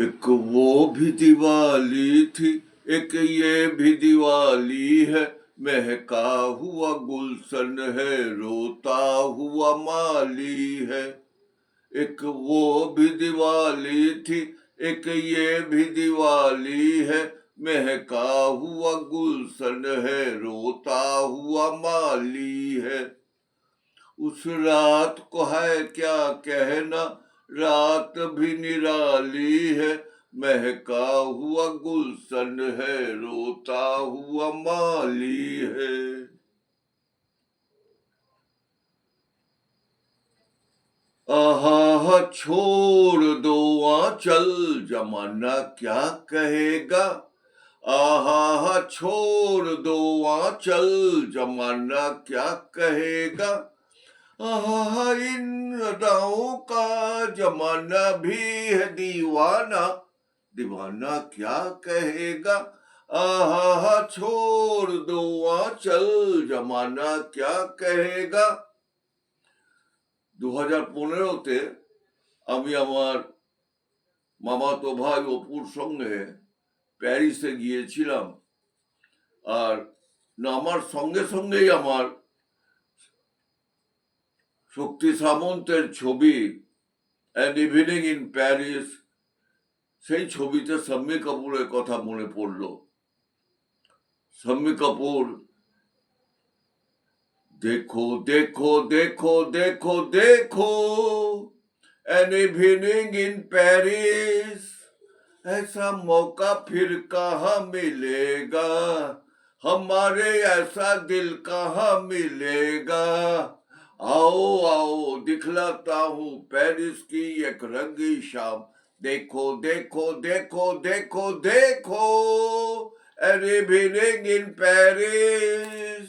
एक वो भी दिवाली थी, एक ये भी दिवाली है। महका हुआ गुलशन है, रोता हुआ माली है। एक वो भी दिवाली थी, एक ये भी दिवाली है। महका हुआ गुलशन है, रोता हुआ माली है। उस रात को है क्या कहना, रात भी निराली है। महका हुआ गुलशन है, रोता हुआ माली है। आहा छोड़ दो आंचल, जमाना क्या कहेगा। आहा छोड़ दो आंचल, जमाना क्या कहेगा। आहा इन अदाओं का जमाना भी है दीवाना, दीवाना क्या कहेगा। आहा छोड़ दो आंचल, जमाना क्या कहेगा। 2015-তে আমি আমার মামাতো ভাই অপুর সঙ্গে প্যারিসে গিয়েছিলাম। আর নামার সঙ্গে সঙ্গেই আমার শক্তি সামন্তের ছবি অ্যান ইভিনিং ইন প্যারিস, সেই ছবিতে শম্মি কাপুরের কথা মনে পড়ল। শম্মি কাপুর, देखो देखो देखो देखो देखो एन इवनिंग इन पेरिस, ऐसा मौका फिर कहाँ मिलेगा, हमारे ऐसा दिल कहाँ मिलेगा। आओ आओ दिखलाता हूँ पेरिस की एक रंगी शाम, देखो देखो देखो देखो देखो एन इवनिंग इन पेरिस।